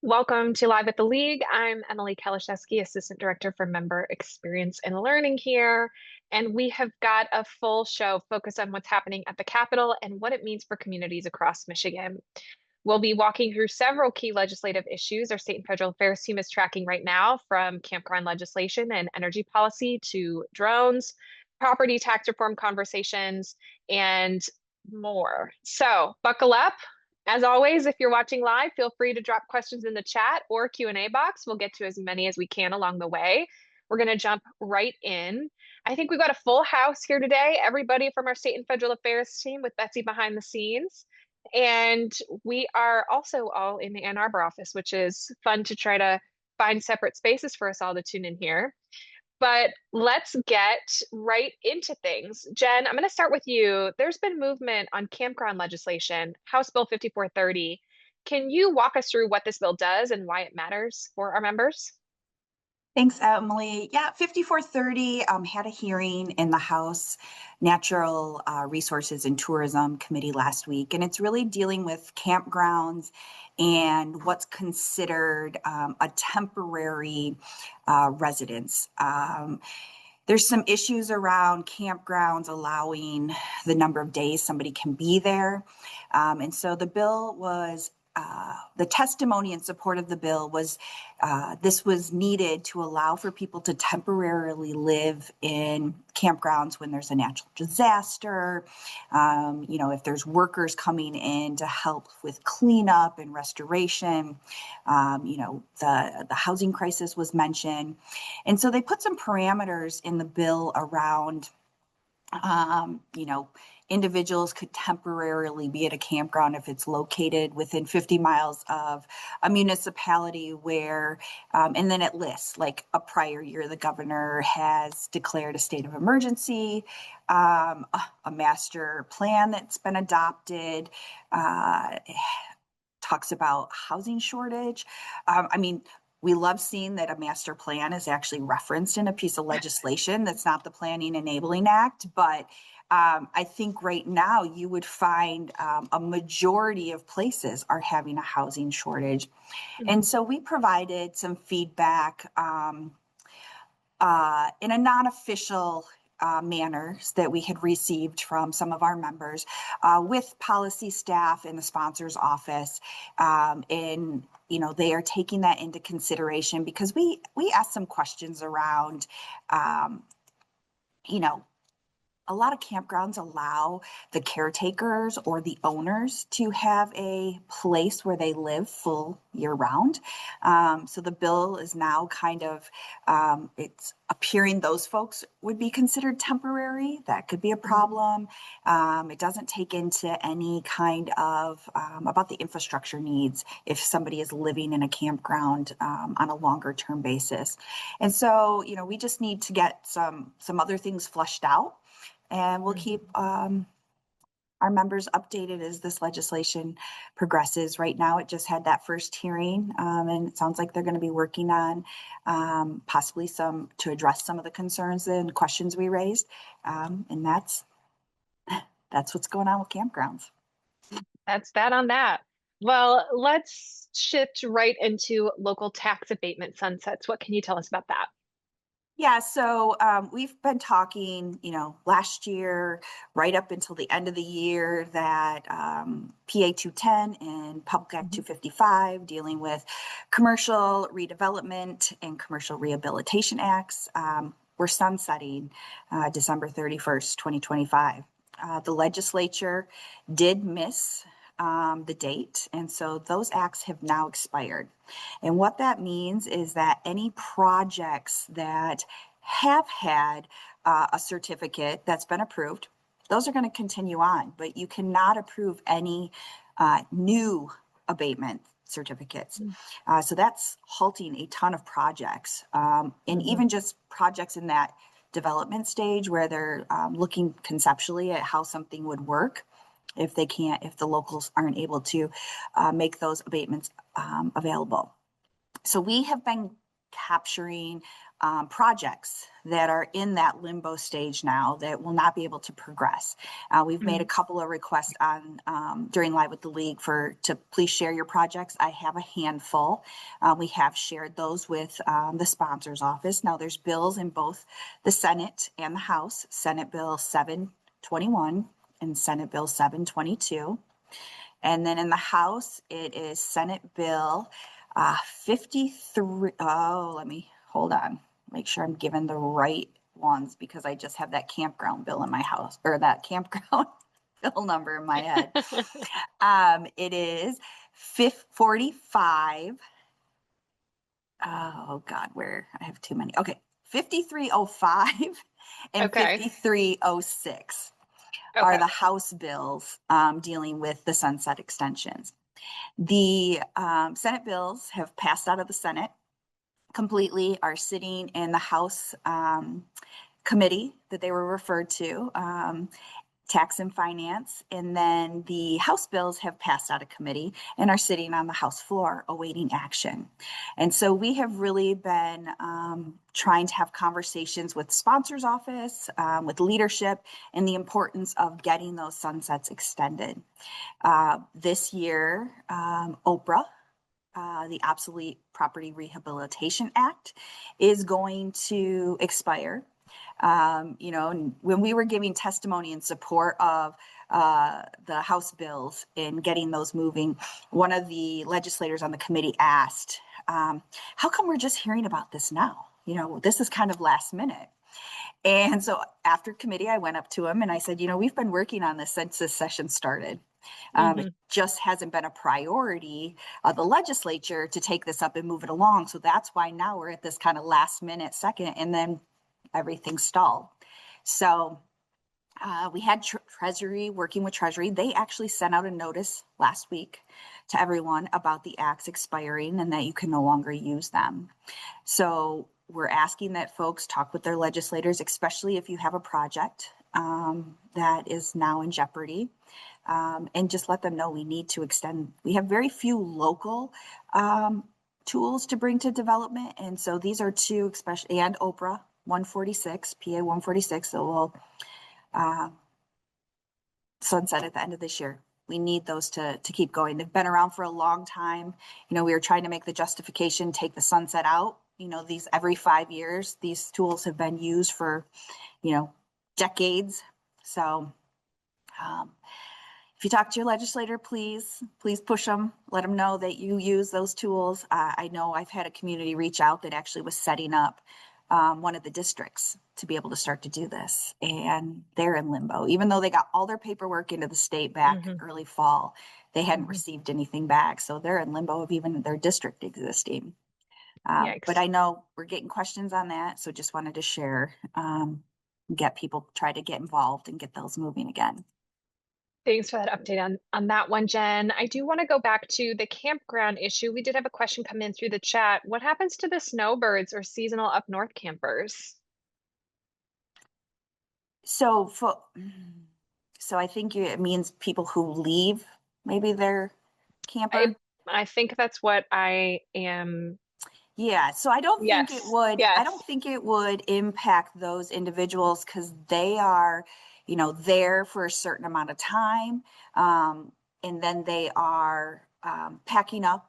Welcome to Live at the League. I'm Emily Kalashewski, Assistant Director for Member Experience and Learning here. And we have got a full show focused on what's happening at the Capitol and what it means for communities across Michigan. We'll be walking through several key legislative issues our state and federal affairs team is tracking right now, from campground legislation and energy policy to drones, property tax reform conversations, and more. So buckle up. As always, if you're watching live, feel free to drop questions in the chat or Q&A box. We'll get to as many as we can along the way. We're going to jump right in. I think we've got a full house here today. Everybody from our state and federal affairs team with Betsy behind the scenes. And we are also all in the Ann Arbor office, which is fun to try to find separate spaces for us all to tune in here. But let's get right into things. Jen, I'm going to start with you. There's been movement on campground legislation, House Bill 5430. Can you walk us through what this bill does and why it matters for our members? Thanks, Emily. Yeah, 5430 had a hearing in the House Natural Resources and Tourism Committee last week, and it's really dealing with campgrounds and what's considered a temporary residence. There's some issues around campgrounds allowing the number of days somebody can be there. And so the bill was the testimony in support of the bill was this was needed to allow for people to temporarily live in campgrounds when there's a natural disaster, if there's workers coming in to help with cleanup and restoration, the housing crisis was mentioned. And so they put some parameters in the bill around individuals could temporarily be at a campground if it's located within 50 miles of a municipality where, and then it lists like a prior year, the governor has declared a state of emergency, a master plan that's been adopted, talks about housing shortage. We love seeing that a master plan is actually referenced in a piece of legislation that's not the Planning Enabling Act, but I think right now you would find a majority of places are having a housing shortage. And so we provided some feedback in a non-official manners that we had received from some of our members with policy staff in the sponsor's office. And they are taking that into consideration because we asked some questions around, a lot of campgrounds allow the caretakers or the owners to have a place where they live full year round. So the bill is now kind of, it's appearing those folks would be considered temporary. That could be a problem. It doesn't take into any kind of, about the infrastructure needs if somebody is living in a campground on a longer term basis. And so, we just need to get some other things flushed out. And we'll keep our members updated as this legislation progresses. Right now, it just had that first hearing, and it sounds like they're going to be working on possibly to address some of the concerns and questions we raised. And that's what's going on with campgrounds. That's that on that. Well, let's shift right into local tax abatement sunsets. What can you tell us about that? Yeah, so we've been talking, last year, right up until the end of the year, that PA 210 and Public Act 255, dealing with commercial redevelopment and commercial rehabilitation acts, were sunsetting December 31st, 2025. The legislature did miss the date, and so those acts have now expired. And what that means is that any projects that have had a certificate that's been approved, those are going to continue on, but you cannot approve any new abatement certificates. So that's halting a ton of projects, and even just projects in that development stage where they're looking conceptually at how something would work. If the locals aren't able to make those abatements available. So we have been capturing projects that are in that limbo stage now that will not be able to progress. We've made a couple of requests on during Live with the League to please share your projects. I have a handful. We have shared those with the sponsor's office. Now there's bills in both the Senate and the House, Senate Bill 721 and Senate Bill 722. And then in the House, it is Senate Bill 53. Oh, let me hold on. Make sure I'm giving the right ones because I just have that campground bill in my house, or that campground bill number in my head. It is 45. Oh God, where I have too many. Okay, 5305 and Okay. 5306 are Okay. the House bills dealing with the sunset extensions. The Senate bills have passed out of the Senate completely, are sitting in the House committee that they were referred to, Tax and Finance, and then the House bills have passed out of committee and are sitting on the House floor awaiting action. And so we have really been trying to have conversations with sponsors office, with leadership, and the importance of getting those sunsets extended. This year, Oprah, the Obsolete Property Rehabilitation Act, is going to expire. When we were giving testimony in support of the House bills and getting those moving, one of the legislators on the committee asked, how come we're just hearing about this now? This is kind of last minute. And so after committee, I went up to him and I said, we've been working on this since this session started. It just hasn't been a priority of the legislature to take this up and move it along. So that's why now we're at this kind of last minute second, and then everything stalled. So we had Treasury, working with Treasury. They actually sent out a notice last week to everyone about the acts expiring and that you can no longer use them. So we're asking that folks talk with their legislators, especially if you have a project that is now in jeopardy, and just let them know we need to extend. We have very few local tools to bring to development. And so these are two, especially, and Oprah 146, PA 146, that will sunset at the end of this year. We need those to keep going. They've been around for a long time. We were trying to make the justification, take the sunset out. These every 5 years, these tools have been used for, decades. So if you talk to your legislator, please push them, let them know that you use those tools. I know I've had a community reach out that actually was setting up one of the districts to be able to start to do this. And they're in limbo. Even though they got all their paperwork into the state back early fall, they hadn't received anything back. So they're in limbo of even their district existing. But Yikes. I know we're getting questions on that. So just wanted to share, get people, try to get involved and get those moving again. Thanks for that update on that one, Jen. I do want to go back to the campground issue. We did have a question come in through the chat. What happens to the snowbirds or seasonal up north campers? So I think it means people who leave maybe their I camper. I think that's what I am. Yeah, so I don't think it Yes. would, I Yes. don't think it would impact those individuals because they are, there for a certain amount of time. And then they are packing up.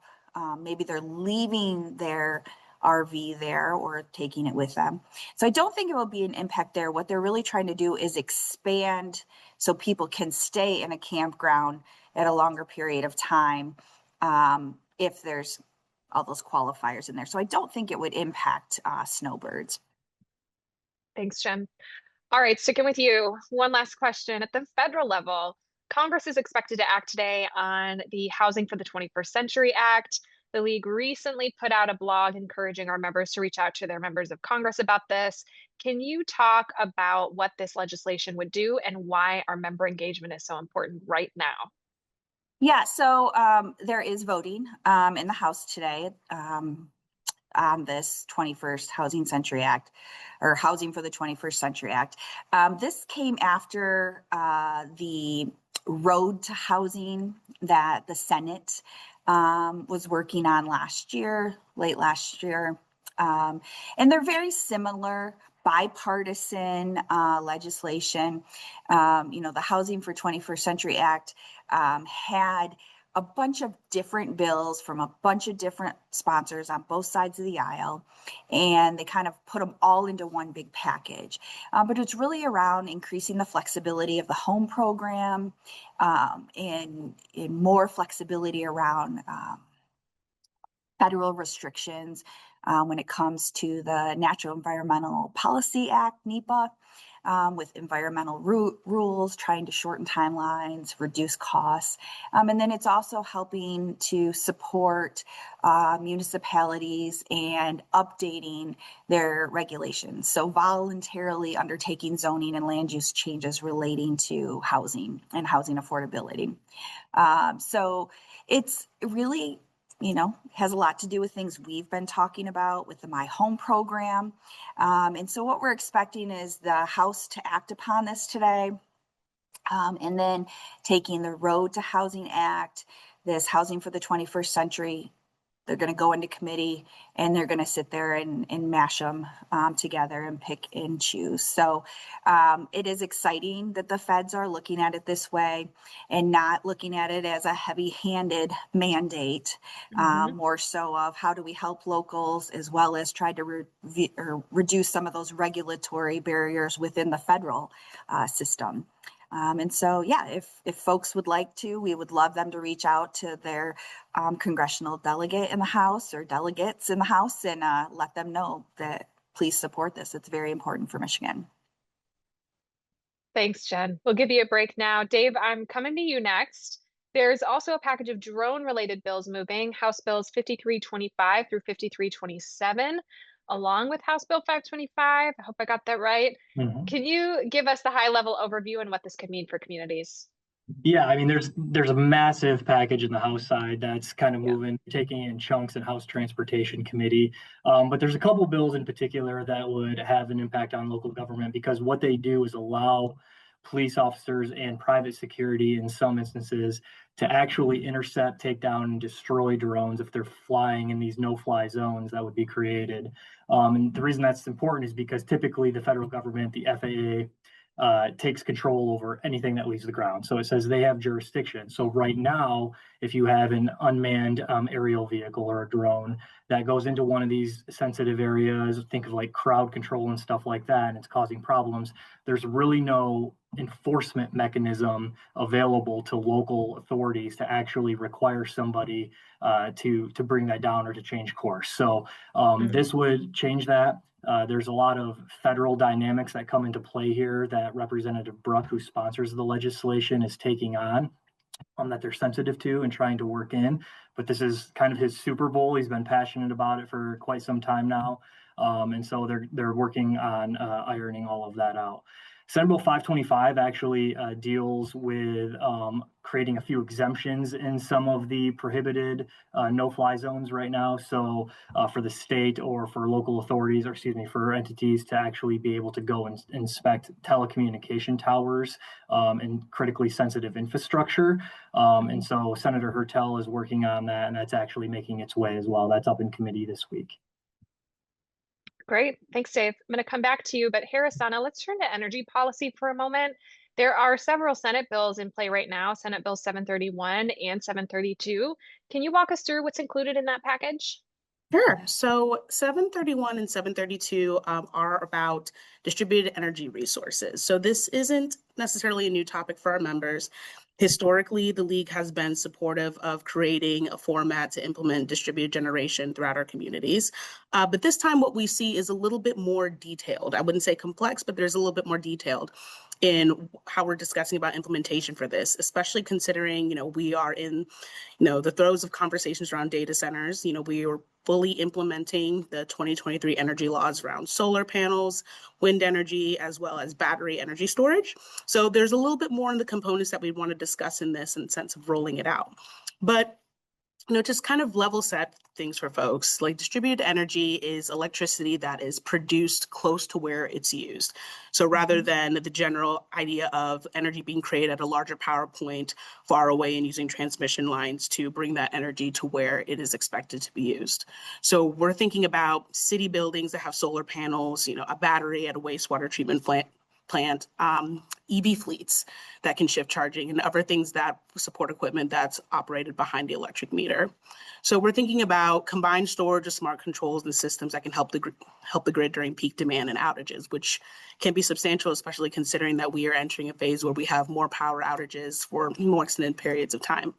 Maybe they're leaving their RV there or taking it with them. So I don't think it will be an impact there. What they're really trying to do is expand so people can stay in a campground at a longer period of time if there's all those qualifiers in there. So I don't think it would impact snowbirds. Thanks, Jen. All right, sticking with you. One last question. At the federal level, Congress is expected to act today on the Housing for the 21st Century Act. The League recently put out a blog encouraging our members to reach out to their members of Congress about this. Can you talk about what this legislation would do and why our member engagement is so important right now? Yeah, so there is voting in the House today on this 21st Housing Century Act, or Housing for the 21st Century Act. This came after the road to housing that the Senate was working on late last year. And they're very similar, bipartisan legislation. The Housing for 21st Century Act had a bunch of different bills from a bunch of different sponsors on both sides of the aisle, and they kind of put them all into one big package. But it's really around increasing the flexibility of the home program, and more flexibility around federal restrictions when it comes to the Natural Environmental Policy Act, NEPA, with environmental rules, trying to shorten timelines, reduce costs. And then it's also helping to support municipalities and updating their regulations. So voluntarily undertaking zoning and land use changes relating to housing and housing affordability. So it's really, has a lot to do with things we've been talking about with the My Home program. And so what we're expecting is the House to act upon this today. And then taking the Road to Housing Act, this Housing for the 21st Century, they're going to go into committee and they're going to sit there and mash them together and pick and choose. So it is exciting that the feds are looking at it this way and not looking at it as a heavy-handed mandate, more so of how do we help locals, as well as try to reduce some of those regulatory barriers within the federal system. And so, yeah, if folks would like to, we would love them to reach out to their congressional delegate in the House or delegates in the House and let them know that please support this. It's very important for Michigan. Thanks, Jen. We'll give you a break now. Dave, I'm coming to you next. There's also a package of drone-related bills moving, House Bills 5325 through 5327, along with House Bill 525. I hope I got that right. Mhm. Can you give us the high-level overview and what this could mean for communities? Yeah, I mean, there's a massive package in the House side that's kind of Yeah. moving, taking in chunks in House Transportation Committee. But there's a couple bills in particular that would have an impact on local government because what they do is allow police officers and private security in some instances to actually intercept, take down, and destroy drones if they're flying in these no-fly zones that would be created. And the reason that's important is because typically the federal government, the FAA, takes control over anything that leaves the ground. So it says they have jurisdiction. So right now, if you have an unmanned aerial vehicle or a drone that goes into one of these sensitive areas, think of like crowd control and stuff like that, and it's causing problems, there's really no enforcement mechanism available to local authorities to actually require somebody to bring that down or to change course. So this would change that. There's a lot of federal dynamics that come into play here that Representative Bruck, who sponsors the legislation, is taking on, that they're sensitive to and trying to work in. But this is kind of his Super Bowl. He's been passionate about it for quite some time now. And so they're working on ironing all of that out. Senate Bill 525 actually deals with creating a few exemptions in some of the prohibited no-fly zones right now. So for the state or for local authorities, or excuse me, for entities to actually be able to go and inspect telecommunication towers and critically sensitive infrastructure. And so Senator Hertel is working on that, and that's actually making its way as well. That's up in committee this week. Great. Thanks, Dave. I'm going to come back to you, but Harrisana, let's turn to energy policy for a moment. There are several Senate bills in play right now, Senate Bill 731 and 732. Can you walk us through what's included in that package? Sure. So 731 and 732 are about distributed energy resources. So this isn't necessarily a new topic for our members. Historically, the league has been supportive of creating a format to implement distributed generation throughout our communities. But this time what we see is a little bit more detailed. I wouldn't say complex, but there's a little bit more detailed in how we're discussing about implementation for this, especially considering, we are in, the throes of conversations around data centers. We are fully implementing the 2023 energy laws around solar panels, wind energy, as well as battery energy storage. So there's a little bit more in the components that we want to discuss in this in the sense of rolling it out. But just kind of level set things for folks. Like distributed energy is electricity that is produced close to where it's used. So rather than the general idea of energy being created at a larger power point far away and using transmission lines to bring that energy to where it is expected to be used. So we're thinking about city buildings that have solar panels, a battery at a wastewater treatment plant, EV fleets that can shift charging, and other things that support equipment that's operated behind the electric meter. So we're thinking about combined storage of smart controls and systems that can help the grid during peak demand and outages, which can be substantial, especially considering that we are entering a phase where we have more power outages for more extended periods of time.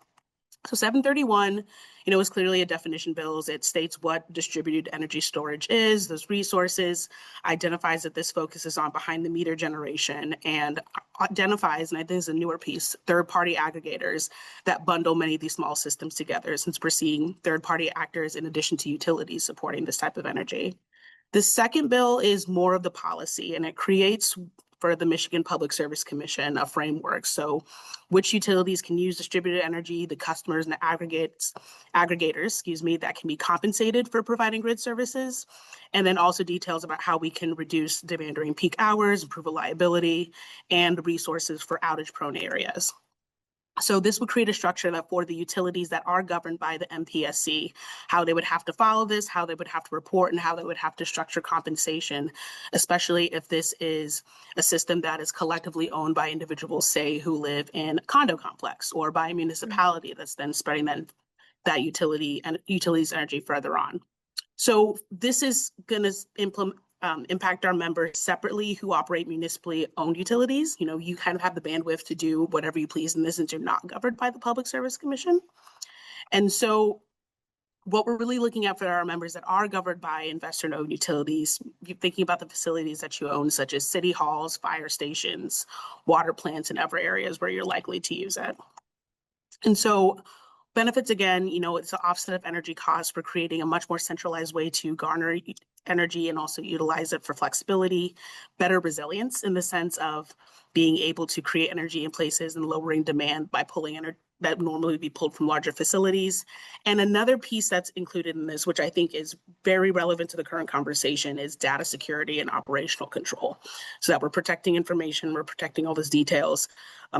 So 731, is clearly a definition bills. It states what distributed energy storage is, those resources, identifies that this focuses on behind the meter generation, and identifies, and I think this is a newer piece, third-party aggregators that bundle many of these small systems together, since we're seeing third-party actors in addition to utilities supporting this type of energy. The second bill is more of the policy, and it creates for the Michigan Public Service Commission a framework. So which utilities can use distributed energy, the customers and the aggregators, that can be compensated for providing grid services, and then also details about how we can reduce demand during peak hours, improve reliability, and resources for outage-prone areas. So this would create a structure that for the utilities that are governed by the MPSC, how they would have to follow this, how they would have to report, and how they would have to structure compensation, especially if this is a system that is collectively owned by individuals, say, who live in a condo complex, or by a municipality that's then spreading that utilities energy further on. So this is going to impact our members separately who operate municipally owned utilities. You kind of have the bandwidth to do whatever you please in this, since you're not governed by the Public Service Commission. And so what we're really looking at for our members that are governed by investor-owned utilities, you're thinking about the facilities that you own, such as city halls, fire stations, water plants, and other areas where you're likely to use it. And so benefits, again, it's an offset of energy costs for creating a much more centralized way to garner energy and also utilize it for flexibility, better resilience in the sense of being able to create energy in places and lowering demand by pulling energy that normally would be pulled from larger facilities. And another piece that's included in this, which I think is very relevant to the current conversation, is data security and operational control. So that we're protecting information, we're protecting all those details,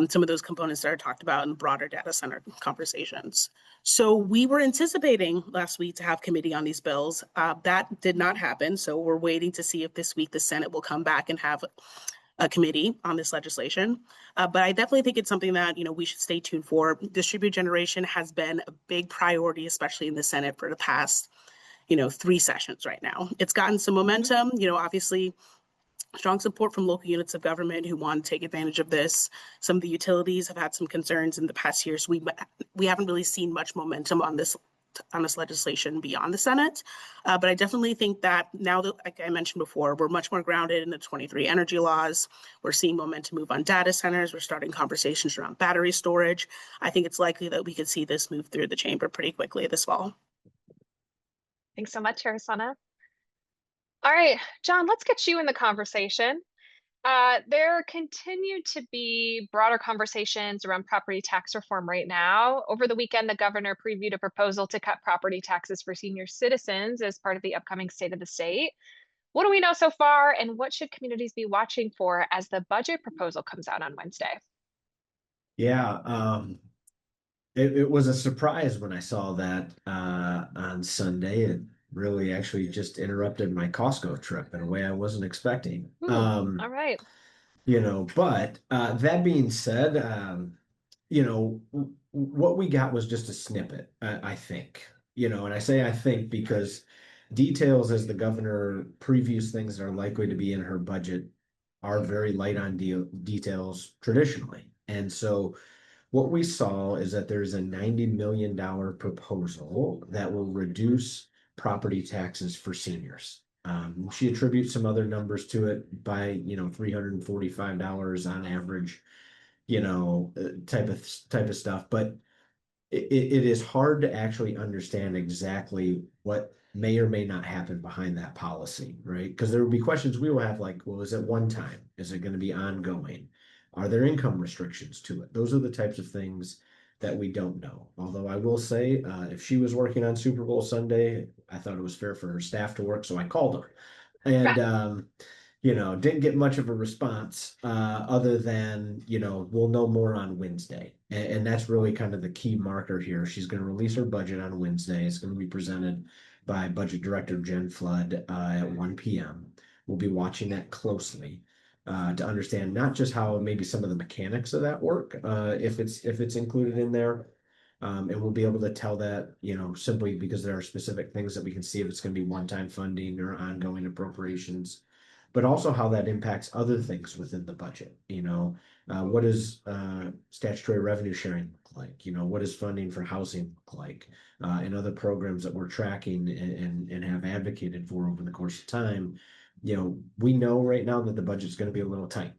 some of those components that are talked about in broader data center conversations. So we were anticipating last week to have committee on these bills. That did not happen. So we're waiting to see if this week the Senate will come back and have a committee on this legislation. But I definitely think it's something that, we should stay tuned for. Distributed generation has been a big priority, especially in the Senate for the past, 3 sessions right now. It's gotten some momentum, obviously strong support from local units of government who want to take advantage of this. Some of the utilities have had some concerns in the past years. We haven't really seen much momentum on this legislation beyond the Senate. But I definitely think that now that, like I mentioned before, we're much more grounded in the 23 energy laws. We're seeing momentum move on data centers. We're starting conversations around battery storage. I think it's likely that we could see this move through the chamber pretty quickly this fall. Thanks so much, Arizona. All right, John, let's get you in the conversation. There continue to be broader conversations around property tax reform right now. Over the weekend, the governor previewed a proposal to cut property taxes for senior citizens as part of the upcoming State of the State. What do we know so far, and what should communities be watching for as the budget proposal comes out on Wednesday? Yeah, it was a surprise when I saw that on Sunday. It really actually just interrupted my Costco trip in a way I wasn't expecting. Ooh, all right. But that being said, what we got was just a snippet, I think. And I say I think because details as the governor previews things that are likely to be in her budget are very light on details traditionally. And so what we saw is that there's a $90 million proposal that will reduce property taxes for seniors. She attributes some other numbers to it by, $345 on average, type of stuff. But it is hard to actually understand exactly what may or may not happen behind that policy, right? Because there will be questions we will have like, well, is it one time? Is it going to be ongoing? Are there income restrictions to it? Those are the types of things that we don't know. Although I will say, if she was working on Super Bowl Sunday, I thought it was fair for her staff to work, so I called her. And didn't get much of a response other than, we'll know more on Wednesday. And that's really kind of the key marker here. She's going to release her budget on Wednesday. It's going to be presented by Budget Director Jen Flood at 1 p.m. We'll be watching that closely to understand not just how maybe some of the mechanics of that work, if it's included in there. And we'll be able to tell that, simply because there are specific things that we can see if it's going to be one-time funding or ongoing appropriations, but also how that impacts other things within the budget. What does statutory revenue sharing look like? What does funding for housing look like? And other programs that we're tracking and have advocated for over the course of time. We know right now that the budget's going to be a little tight.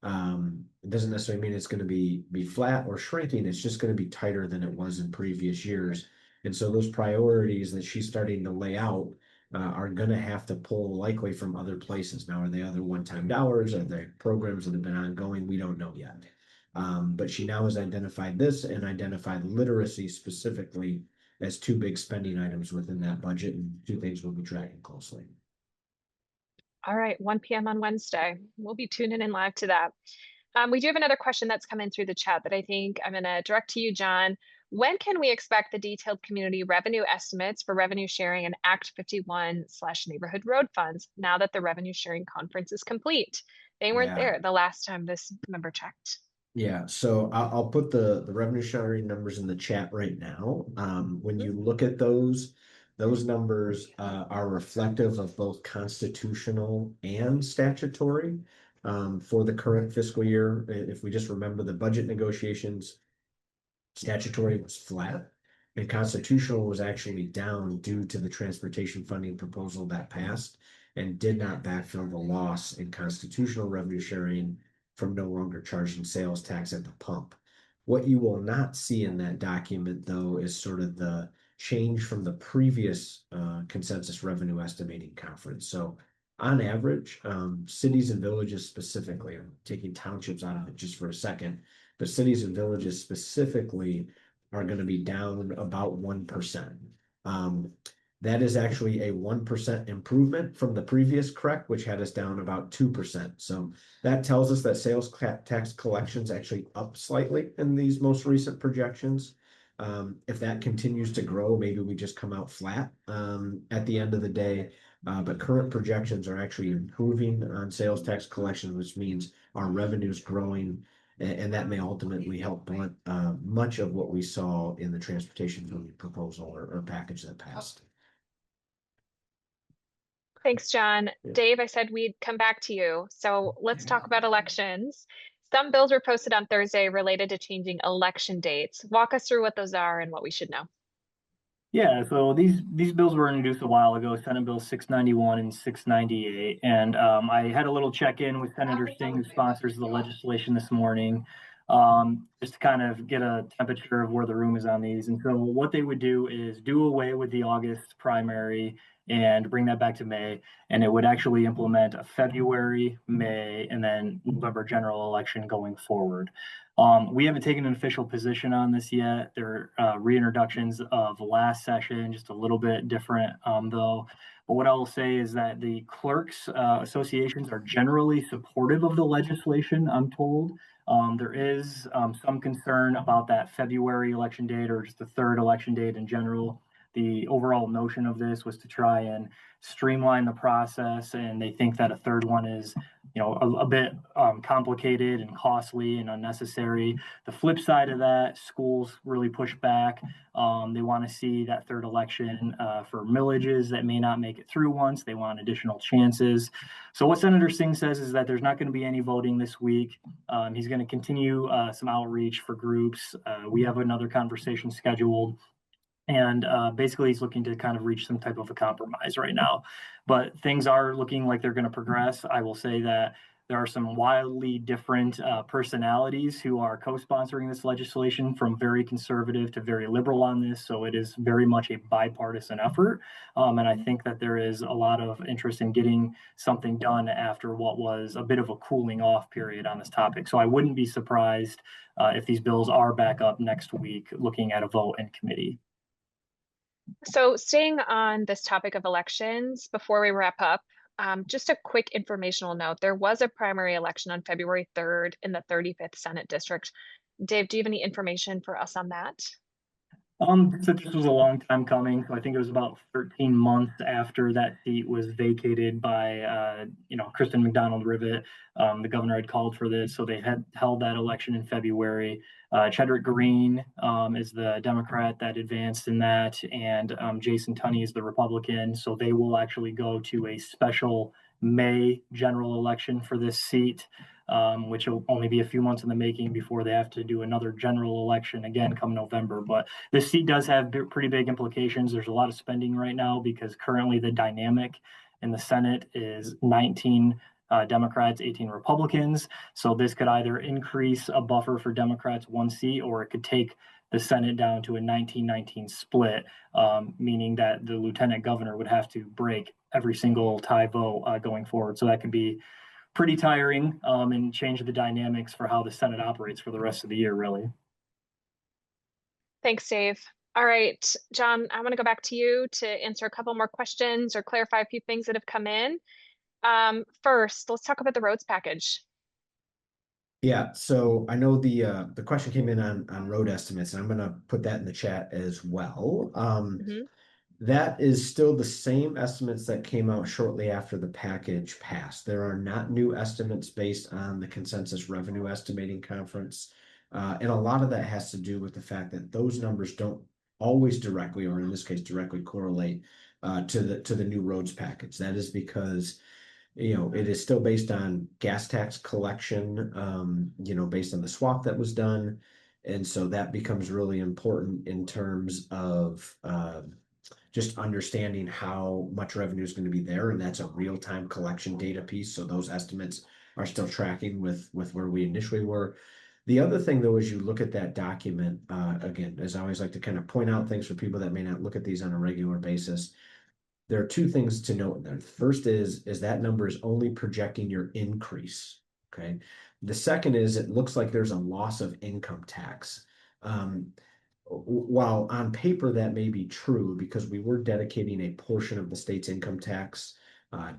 It doesn't necessarily mean it's going to be flat or shrinking. It's just going to be tighter than it was in previous years. And so those priorities that she's starting to lay out are going to have to pull likely from other places. Now, are they other one-time dollars? Are they programs that have been ongoing? We don't know yet. But she now has identified this and identified literacy specifically as two big spending items within that budget, and two things we'll be tracking closely. All right, 1 p.m. on Wednesday. We'll be tuning in live to that. We do have another question that's come in through the chat that I think I'm going to direct to you, John. When can we expect the detailed community revenue estimates for revenue sharing and Act 51/neighborhood road funds now that the revenue sharing conference is complete? They weren't there the last time this member checked. Yeah, so I'll put the revenue sharing numbers in the chat right now. When you look at those numbers are reflective of both constitutional and statutory for the current fiscal year. If we just remember the budget negotiations, statutory was flat and constitutional was actually down due to the transportation funding proposal that passed and did not backfill the loss in constitutional revenue sharing from no longer charging sales tax at the pump. What you will not see in that document, though, is sort of the change from the previous consensus revenue estimating conference. So on average, cities and villages specifically, I'm taking townships out of it just for a second, but cities and villages specifically are going to be down about 1%. That is actually a 1% improvement from the previous CREC, which had us down about 2%. So that tells us that sales tax collections actually up slightly in these most recent projections. If that continues to grow, maybe we just come out flat at the end of the day. But current projections are actually improving on sales tax collections, which means our revenue's growing, and that may ultimately help blunt much of what we saw in the transportation funding proposal or package that passed. Thanks, John. Yeah. Dave, I said we'd come back to you. So let's talk about elections. Some bills were posted on Thursday related to changing election dates. Walk us through what those are and what we should know. Yeah, so these bills were introduced a while ago, Senate Bill 691 and 698. And I had a little check-in with Senator Singh, who sponsors the legislation this morning, just to kind of get a temperature of where the room is on these. And so what they would do is do away with the August primary and bring that back to May. And it would actually implement a February, May, and then November general election going forward. We haven't taken an official position on this yet. There are reintroductions of last session, just a little bit different though. But what I will say is that the clerks associations are generally supportive of the legislation, I'm told. There is some concern about that February election date or just the third election date in general. The overall notion of this was to try and streamline the process, and they think that a third one is, a bit complicated and costly and unnecessary. The flip side of that, schools really push back. They want to see that third election for millages that may not make it through once. They want additional chances. So what Senator Singh says is that there's not going to be any voting this week. He's going to continue some outreach for groups. We have another conversation scheduled. And basically, he's looking to kind of reach some type of a compromise right now. But things are looking like they're going to progress. I will say that There are some wildly different personalities who are co-sponsoring this legislation, from very conservative to very liberal on this. So it is very much a bipartisan effort. And I think that there is a lot of interest in getting something done after what was a bit of a cooling off period on this topic. So I wouldn't be surprised if these bills are back up next week, looking at a vote in committee. So, staying on this topic of elections, before we wrap up, just a quick informational note. There was a primary election on February 3rd in the 35th Senate District. Dave, do you have any information for us on that? So this was a long time coming. So I think it was about 13 months after that seat was vacated by, Kristen McDonald-Rivet. The governor had called for this, so they had held that election in February. Chedrick Green is the Democrat that advanced in that, and Jason Tunney is the Republican. So they will actually go to a special May general election for this seat, which will only be a few months in the making before they have to do another general election again come November. But this seat does have pretty big implications. There's a lot of spending right now because currently the dynamic in the Senate is 19 Democrats, 18 Republicans. So this could either increase a buffer for Democrats 1 seat, or it could take the Senate down to a 19-19 split, meaning that the lieutenant governor would have to break every single tie vote going forward. So that could be pretty tiring and change the dynamics for how the Senate operates for the rest of the year, really. Thanks, Dave. All right, John, I want to go back to you to answer a couple more questions or clarify a few things that have come in. First, let's talk about the roads package. Yeah, so I know the question came in on road estimates, and I'm gonna put that in the chat as well. Mhm. That is still the same estimates that came out shortly after the package passed. There are not new estimates based on the consensus revenue estimating conference. And a lot of that has to do with the fact that those numbers don't always directly, or in this case, directly correlate to the new roads package. That is because it is still based on gas tax collection, based on the swap that was done. And so that becomes really important in terms of just understanding how much revenue is going to be there. And that's a real-time collection data piece. So those estimates are still tracking with where we initially were. The other thing, though, is you look at that document, again, as I always like to kind of point out things for people that may not look at these on a regular basis. There are two things to note in there. The first is that number is only projecting your increase. Okay. The second is it looks like there's a loss of income tax. While on paper that may be true because we were dedicating a portion of the state's income tax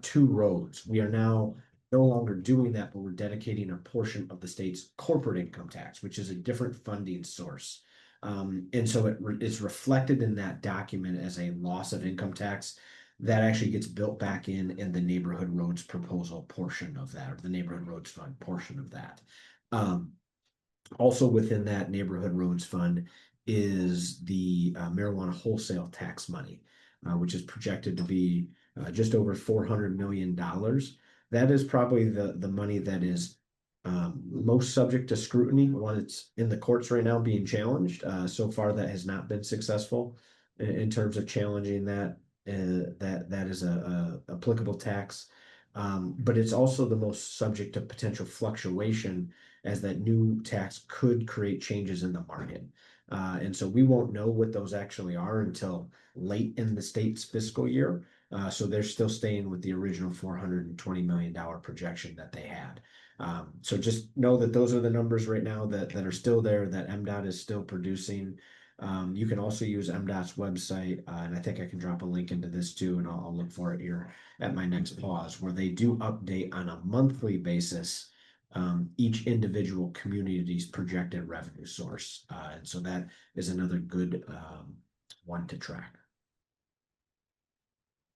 to roads, we are now no longer doing that, but we're dedicating a portion of the state's corporate income tax, which is a different funding source. And so it's reflected in that document as a loss of income tax that actually gets built back in the neighborhood roads proposal portion of that, or the neighborhood roads fund portion of that. Also within that neighborhood roads fund is the marijuana wholesale tax money, which is projected to be just over $400 million. That is probably the money that is most subject to scrutiny when it's in the courts right now being challenged. So far, that has not been successful in terms of challenging that. That is a applicable tax, but it's also the most subject to potential fluctuation, as that new tax could create changes in the market. And so we won't know what those actually are until late in the state's fiscal year. So they're still staying with the original $420 million projection that they had. So just know that those are the numbers right now that are still there, that MDOT is still producing. You can also use MDOT's website, and I think I can drop a link into this too, and I'll look for it here at my next pause, where they do update on a monthly basis each individual community's projected revenue source. And so that is another good one to track.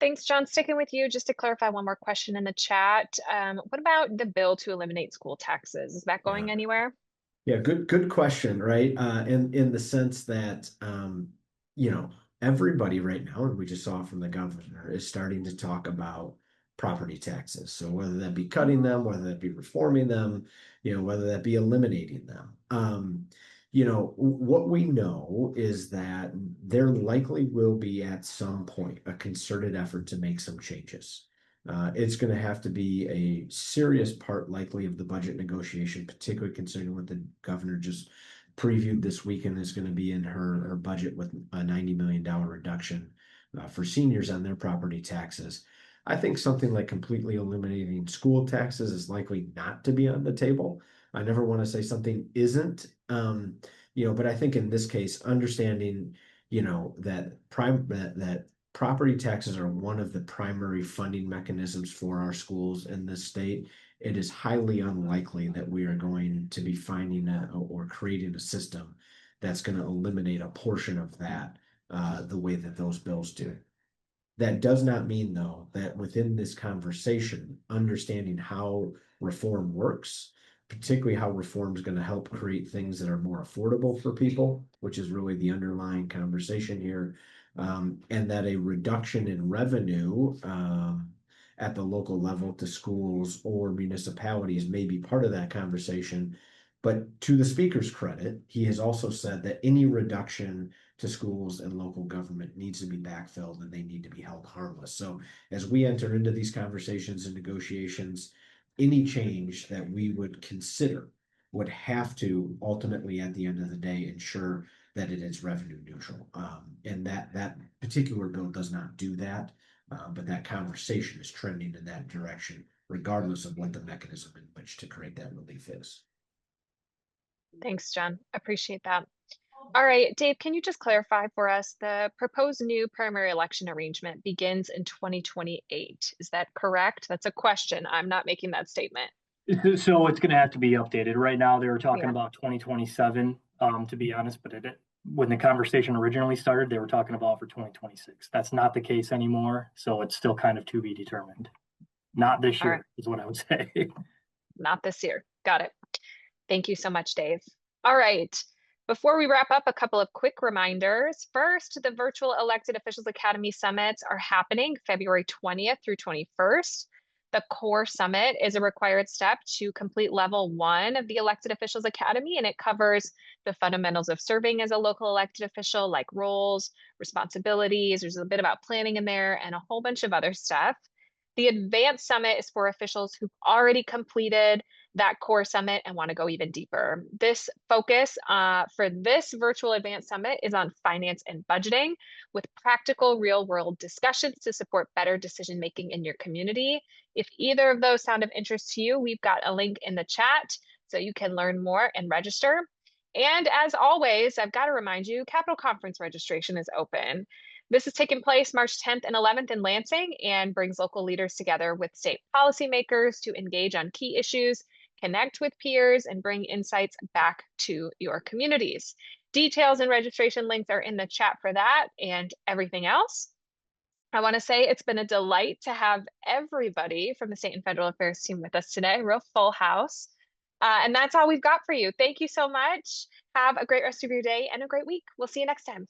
Thanks, John. Sticking with you, just to clarify one more question in the chat. What about the bill to eliminate school taxes? Is that going Yeah. anywhere? Yeah, good question, right? In the sense that everybody right now, and we just saw from the governor, is starting to talk about property taxes. So whether that be cutting them, whether that be reforming them, whether that be eliminating them. What we know is that there likely will be at some point a concerted effort to make some changes. It's going to have to be a serious part likely of the budget negotiation, particularly considering what the governor just previewed this weekend is going to be in her budget with a $90 million reduction for seniors on their property taxes. I think something like completely eliminating school taxes is likely not to be on the table. I never want to say something isn't, but I think in this case, understanding, that property taxes are one of the primary funding mechanisms for our schools in this state. It is highly unlikely that we are going to be finding or creating a system that's going to eliminate a portion of that the way that those bills do. That does not mean, though, that within this conversation, understanding how reform works, particularly how reform is going to help create things that are more affordable for people, which is really the underlying conversation here, and that a reduction in revenue at the local level to schools or municipalities may be part of that conversation. But to the speaker's credit, he has also said that any reduction to schools and local government needs to be backfilled and they need to be held harmless. So as we enter into these conversations and negotiations, any change that we would consider would have to ultimately, at the end of the day, ensure that it is revenue neutral. And that particular bill does not do that, but that conversation is trending in that direction, regardless of what the mechanism in which to create that relief is. Thanks, John. Appreciate that. All right, Dave, can you just clarify for us the proposed new primary election arrangement begins in 2028? Is that correct? That's a question. I'm not making that statement. So it's going to have to be updated. Right now, they were talking Yeah. about 2027, to be honest, but when the conversation originally started, they were talking about for 2026. That's not the case anymore. So it's still kind of to be determined. Not this All right. year is what I would say. Not this year. Got it. Thank you so much, Dave. All right. Before we wrap up, a couple of quick reminders. First, the virtual Elected Officials Academy summits are happening February 20th through 21st. The core summit is a required step to complete level 1 of the Elected Officials Academy, and it covers the fundamentals of serving as a local elected official, like roles, responsibilities. There's a bit about planning in there and a whole bunch of other stuff. The advanced summit is for officials who've already completed that core summit and want to go even deeper. This focus for this virtual advanced summit is on finance and budgeting with practical real world discussions to support better decision making in your community. If either of those sound of interest to you, we've got a link in the chat so you can learn more and register. And as always, I've got to remind you, Capitol Conference registration is open. This is taking place March 10th and 11th in Lansing and brings local leaders together with state policymakers to engage on key issues, connect with peers, and bring insights back to your communities. Details and registration links are in the chat for that and everything else. I want to say it's been a delight to have everybody from the state and federal affairs team with us today, real full house. And that's all we've got for you. Thank you so much. Have a great rest of your day and a great week. We'll see you next time.